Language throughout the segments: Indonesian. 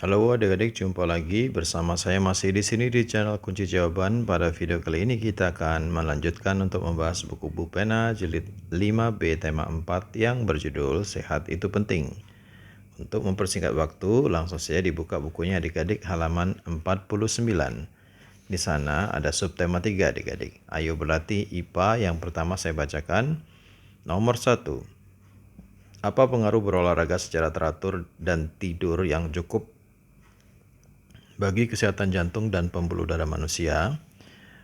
Halo adik-adik, jumpa lagi bersama saya masih di sini di channel Kunci Jawaban. Pada video kali ini kita akan melanjutkan untuk membahas buku Bu Pena jilid 5B tema 4 yang berjudul Sehat Itu Penting. Untuk mempersingkat waktu, langsung saja dibuka bukunya adik-adik halaman 49. Di sana ada subtema 3 adik-adik. Ayo berlatih IPA yang pertama saya bacakan. Nomor 1. Apa pengaruh berolahraga secara teratur dan tidur yang cukup bagi kesehatan jantung dan pembuluh darah manusia?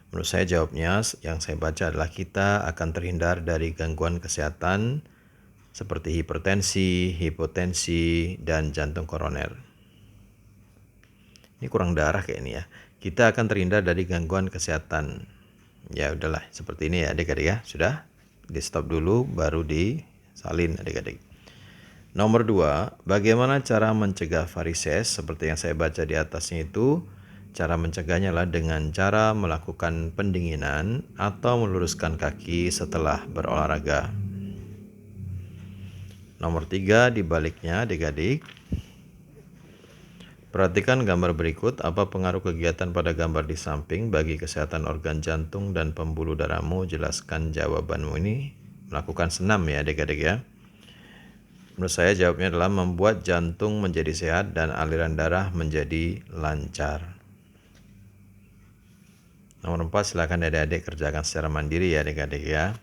Menurut saya jawabnya yang saya baca adalah kita akan terhindar dari gangguan kesehatan seperti hipertensi, hipotensi, dan jantung koroner. Ini kurang darah kayak ini ya. Kita akan terhindar dari gangguan kesehatan. Ya udahlah, seperti ini ya adik-adik ya. Sudah, di stop dulu baru disalin adik-adik. Nomor 2, bagaimana cara mencegah varises? Seperti yang saya baca di atasnya itu, cara mencegahnya adalah dengan cara melakukan pendinginan atau meluruskan kaki setelah berolahraga. Nomor 3, dibaliknya adik-adik. Perhatikan gambar berikut, apa pengaruh kegiatan pada gambar di samping bagi kesehatan organ jantung dan pembuluh darahmu? Jelaskan jawabanmu ini. Melakukan senam ya adik-adik ya. Menurut saya jawabnya adalah membuat jantung menjadi sehat dan aliran darah menjadi lancar. Nomor 4, silakan adik-adik kerjakan secara mandiri ya adik-adik ya.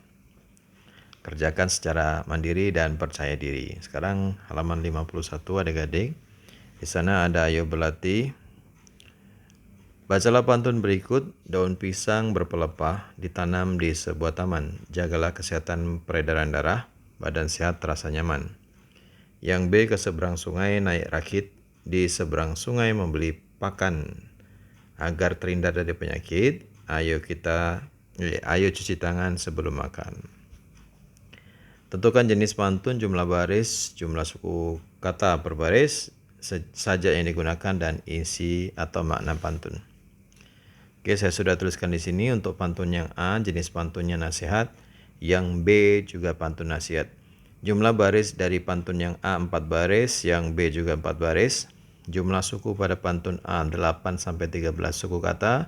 Kerjakan secara mandiri dan percaya diri. Sekarang halaman 51 adik-adik. Di sana ada ayo berlatih. Bacalah pantun berikut. Daun pisang berpelepah ditanam di sebuah taman. Jagalah kesehatan peredaran darah, badan sehat terasa nyaman. Yang B, ke seberang sungai naik rakit, di seberang sungai membeli pakan. Agar terhindar dari penyakit, ayo cuci tangan sebelum makan. Tentukan jenis pantun, jumlah baris, jumlah suku kata per baris, sajak yang digunakan, dan isi atau makna pantun. Oke, saya sudah tuliskan di sini. Untuk pantun yang A, jenis pantunnya nasihat. Yang B juga pantun nasihat. Jumlah baris dari pantun yang A 4 baris, yang B juga 4 baris. Jumlah suku pada pantun A 8-13 suku kata,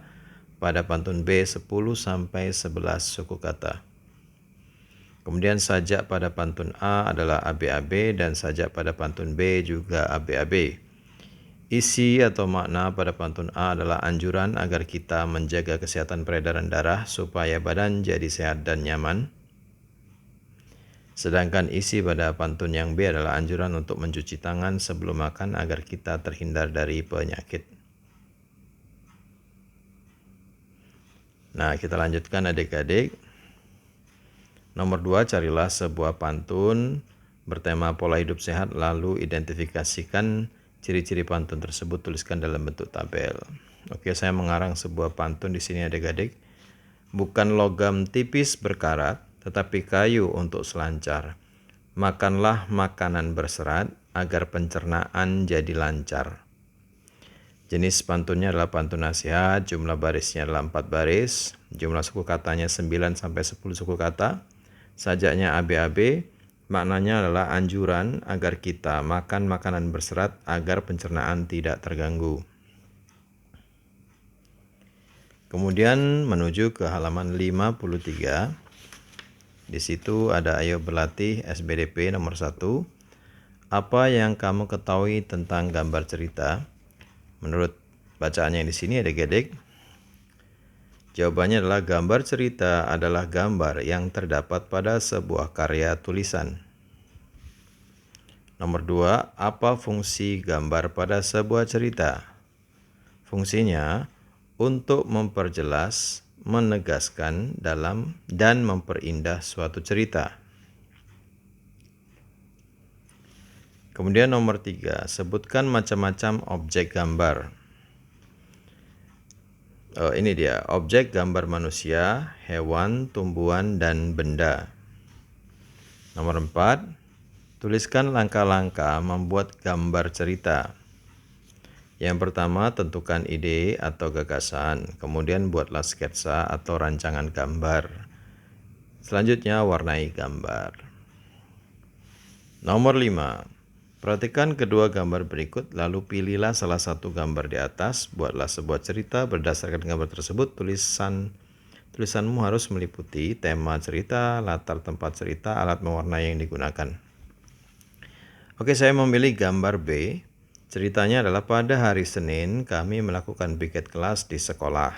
pada pantun B 10-11 suku kata. Kemudian sajak pada pantun A adalah ABAB dan sajak pada pantun B juga ABAB. Isi atau makna pada pantun A adalah anjuran agar kita menjaga kesehatan peredaran darah supaya badan jadi sehat dan nyaman. Sedangkan isi pada pantun yang B adalah anjuran untuk mencuci tangan sebelum makan agar kita terhindar dari penyakit. Nah, kita lanjutkan adik-adik. Nomor 2, carilah sebuah pantun bertema pola hidup sehat, lalu identifikasikan ciri-ciri pantun tersebut, tuliskan dalam bentuk tabel. Oke, saya mengarang sebuah pantun di sini adik-adik. Bukan logam tipis berkarat, tetapi kayu untuk selancar. Makanlah makanan berserat agar pencernaan jadi lancar. Jenis pantunnya adalah pantun nasihat, jumlah barisnya adalah 4 baris, jumlah suku katanya 9-10 suku kata, sajaknya ABAB, maknanya adalah anjuran agar kita makan makanan berserat agar pencernaan tidak terganggu. Kemudian menuju ke halaman 53. Di situ ada ayo berlatih SBDP nomor 1. Apa yang kamu ketahui tentang gambar cerita? Menurut bacaannya di sini adik-adik, jawabannya adalah gambar cerita adalah gambar yang terdapat pada sebuah karya tulisan. Nomor 2, apa fungsi gambar pada sebuah cerita? Fungsinya untuk memperjelas, menegaskan dalam dan memperindah suatu cerita. Kemudian nomor 3, sebutkan macam-macam objek gambar. Ini dia, objek gambar manusia, hewan, tumbuhan, dan benda. Nomor 4, tuliskan langkah-langkah membuat gambar cerita. Yang pertama, tentukan ide atau gagasan, kemudian buatlah sketsa atau rancangan gambar. Selanjutnya, warnai gambar. Nomor 5, Perhatikan kedua gambar berikut, lalu pilihlah salah satu gambar di atas. Buatlah sebuah cerita berdasarkan gambar tersebut. Tulisanmu harus meliputi tema cerita, latar tempat cerita, alat mewarnai yang digunakan. Oke, saya memilih gambar B. Ceritanya adalah pada hari Senin kami melakukan piket kelas di sekolah.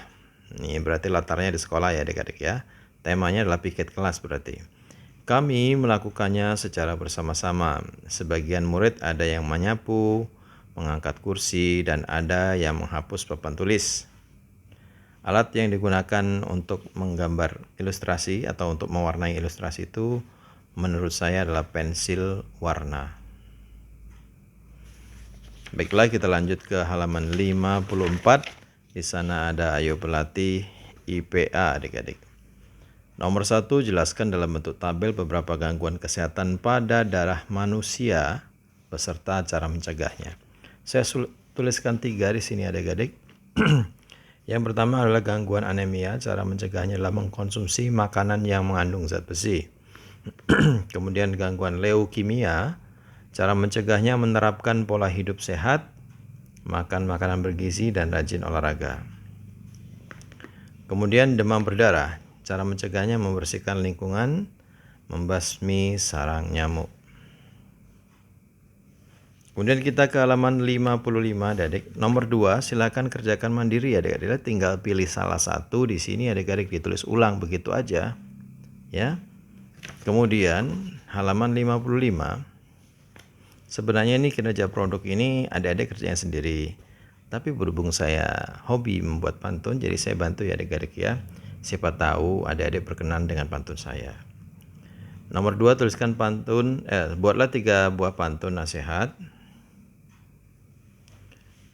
Ini berarti latarnya di sekolah ya adik-adik ya. Temanya adalah piket kelas berarti. Kami melakukannya secara bersama-sama. Sebagian murid ada yang menyapu, mengangkat kursi, dan ada yang menghapus papan tulis. Alat yang digunakan untuk menggambar ilustrasi atau untuk mewarnai ilustrasi itu menurut saya adalah pensil warna. Baiklah, kita lanjut ke halaman 54. Di sana ada ayo berlatih IPA adik-adik. Nomor 1, jelaskan dalam bentuk tabel beberapa gangguan kesehatan pada darah manusia beserta cara mencegahnya. Saya tuliskan 3 di sini adik-adik. Yang pertama adalah gangguan anemia. Cara mencegahnya adalah mengkonsumsi makanan yang mengandung zat besi. Kemudian gangguan leukemia. Cara mencegahnya menerapkan pola hidup sehat, makan makanan bergizi, dan rajin olahraga. Kemudian demam berdarah. Cara mencegahnya membersihkan lingkungan, membasmi sarang nyamuk. Kemudian kita ke halaman 55 adik-adik. Nomor 2, silakan kerjakan mandiri adik-adik. Tinggal pilih salah satu di sini adik-adik, ditulis ulang begitu aja. Ya. Kemudian halaman 55. Sebenarnya ini kinerja produk ini adik-adik kerjanya sendiri. Tapi berhubung saya hobi membuat pantun, jadi saya bantu ya adik-adik ya. Siapa tahu adik-adik berkenan dengan pantun saya. Nomor 2, tuliskan buatlah 3 buah pantun nasihat.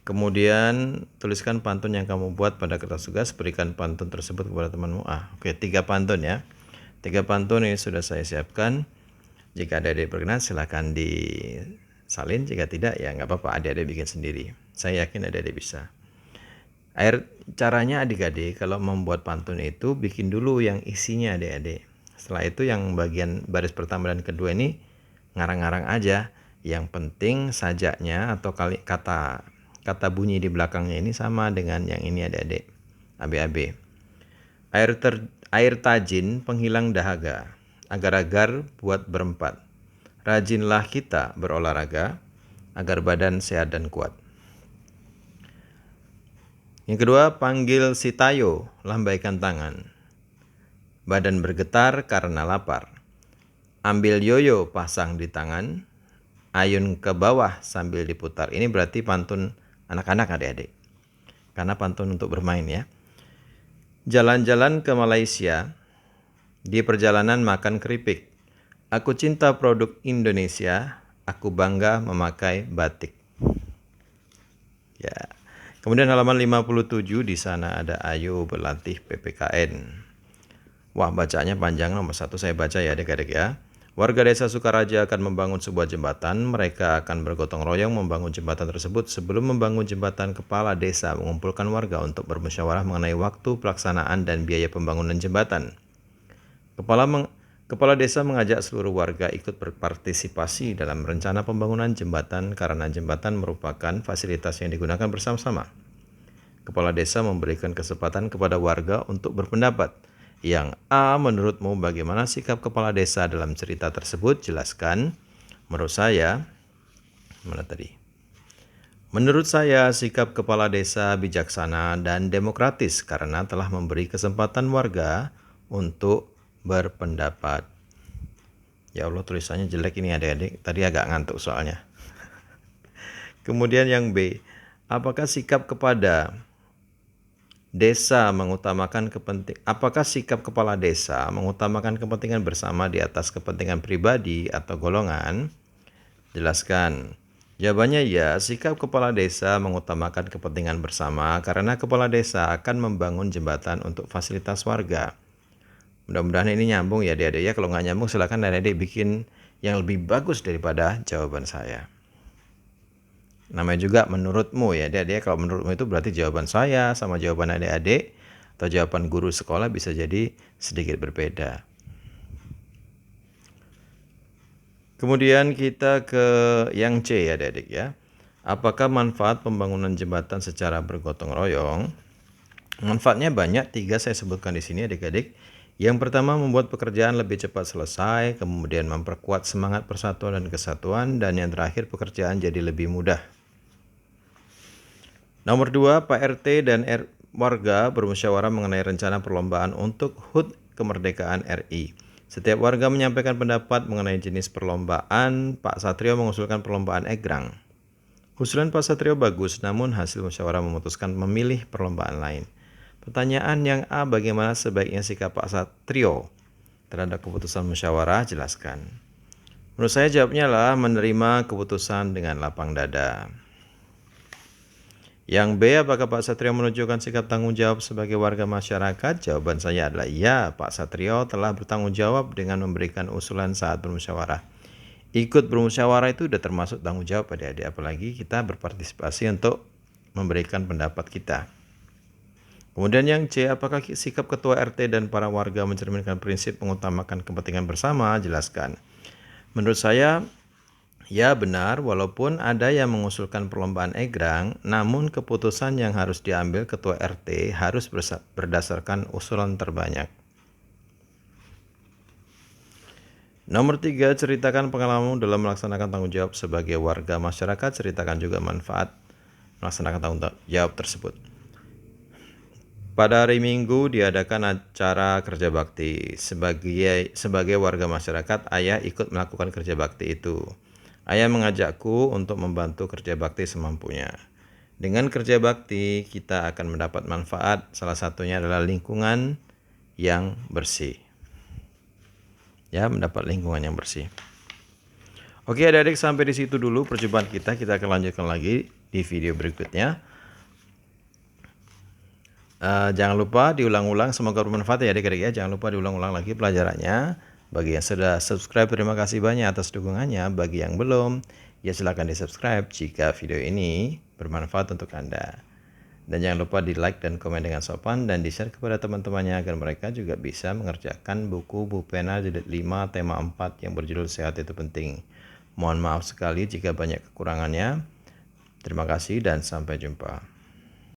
Kemudian tuliskan pantun yang kamu buat pada kertas tugas, berikan pantun tersebut kepada temanmu. Oke, 3 pantun ya. 3 pantun ini sudah saya siapkan. Jika adik-adik berkenan silahkan disalin, jika tidak ya nggak apa-apa, adik-adik bikin sendiri. Saya yakin adik-adik bisa. Caranya adik-adik kalau membuat pantun itu bikin dulu yang isinya adik-adik. Setelah itu yang bagian baris pertama dan kedua ini ngarang-ngarang aja. Yang penting sajaknya atau kata bunyi di belakangnya ini sama dengan yang ini adik-adik. AB. Air tajin penghilang dahaga. Agar-agar buat berempat. Rajinlah kita berolahraga agar badan sehat dan kuat. Yang kedua, panggil si Tayo, lambaikan tangan. Badan bergetar karena lapar. Ambil yoyo, pasang di tangan. Ayun ke bawah sambil diputar. Ini berarti pantun anak-anak adik-adik. Karena pantun untuk bermain ya. Jalan-jalan ke Malaysia. Di perjalanan makan keripik. Aku cinta produk Indonesia. Aku bangga memakai batik. Ya. Kemudian halaman 57 di sana ada ayo berlatih PPKN. Wah, bacanya panjang. Nomor 1 saya baca ya adik-adik ya. Warga desa Sukaraja akan membangun sebuah jembatan. Mereka akan bergotong royong membangun jembatan tersebut. Sebelum membangun jembatan, kepala desa mengumpulkan warga untuk bermusyawarah mengenai waktu pelaksanaan dan biaya pembangunan jembatan. Kepala desa mengajak seluruh warga ikut berpartisipasi dalam rencana pembangunan jembatan karena jembatan merupakan fasilitas yang digunakan bersama-sama. Kepala desa memberikan kesempatan kepada warga untuk berpendapat. Yang A, menurutmu bagaimana sikap kepala desa dalam cerita tersebut? Jelaskan. Menurut saya, Menurut saya, sikap kepala desa bijaksana dan demokratis karena telah memberi kesempatan warga untuk berpendapat. Ya Allah, tulisannya jelek ini adik-adik. Tadi agak ngantuk soalnya. Kemudian yang B, apakah sikap kepala desa mengutamakan kepentingan bersama di atas kepentingan pribadi atau golongan? Jelaskan. Jawabannya ya, sikap kepala desa mengutamakan kepentingan bersama karena kepala desa akan membangun jembatan untuk fasilitas warga. Mudah-mudahan ini nyambung ya adik-adik ya. Kalau nggak nyambung silakan adik-adik bikin yang lebih bagus daripada jawaban saya. Namanya juga menurutmu ya adik-adik. Kalau menurutmu itu berarti jawaban saya sama jawaban adik-adik atau jawaban guru sekolah bisa jadi sedikit berbeda. Kemudian kita ke yang C ya adik-adik ya. Apakah manfaat pembangunan jembatan secara bergotong royong? Manfaatnya banyak, 3 saya sebutkan di sini adik-adik. Yang pertama, membuat pekerjaan lebih cepat selesai, kemudian memperkuat semangat persatuan dan kesatuan, dan yang terakhir pekerjaan jadi lebih mudah. Nomor 2, Pak RT dan warga bermusyawarah mengenai rencana perlombaan untuk HUT Kemerdekaan RI. Setiap warga menyampaikan pendapat mengenai jenis perlombaan. Pak Satrio mengusulkan perlombaan egrang. Usulan Pak Satrio bagus, namun hasil musyawarah memutuskan memilih perlombaan lain. Pertanyaan yang A, bagaimana sebaiknya sikap Pak Satrio terhadap keputusan musyawarah? Jelaskan. Menurut saya jawabnya adalah menerima keputusan dengan lapang dada. Yang B, apakah Pak Satrio menunjukkan sikap tanggung jawab sebagai warga masyarakat? Jawaban saya adalah ya, Pak Satrio telah bertanggung jawab dengan memberikan usulan saat bermusyawarah. Ikut bermusyawarah itu sudah termasuk tanggung jawab adik-adik, apalagi kita berpartisipasi untuk memberikan pendapat kita. Kemudian yang C, apakah sikap ketua RT dan para warga mencerminkan prinsip mengutamakan kepentingan bersama? Jelaskan. Menurut saya, ya benar, walaupun ada yang mengusulkan perlombaan egrang, namun keputusan yang harus diambil ketua RT harus berdasarkan usulan terbanyak. Nomor 3, ceritakan pengalamanmu dalam melaksanakan tanggung jawab sebagai warga masyarakat. Ceritakan juga manfaat melaksanakan tanggung jawab tersebut. Pada hari Minggu diadakan acara kerja bakti. Sebagai warga masyarakat, ayah ikut melakukan kerja bakti itu. Ayah mengajakku untuk membantu kerja bakti semampunya. Dengan kerja bakti, kita akan mendapat manfaat. Salah satunya adalah lingkungan yang bersih. Ya, mendapat lingkungan yang bersih. Oke adik-adik, sampai di situ dulu perjumpaan kita. Kita akan lanjutkan lagi di video berikutnya. Jangan lupa diulang-ulang, semoga bermanfaat ya adik-adik ya. Jangan lupa diulang-ulang lagi pelajarannya. Bagi yang sudah subscribe, terima kasih banyak atas dukungannya. Bagi yang belum, ya silahkan di subscribe jika video ini bermanfaat untuk Anda. Dan jangan lupa di like dan komen dengan sopan, dan di share kepada teman-temannya agar mereka juga bisa mengerjakan buku Bu Pena jilid 5 tema 4 yang berjudul Sehat Itu Penting. Mohon maaf sekali jika banyak kekurangannya. Terima kasih dan sampai jumpa.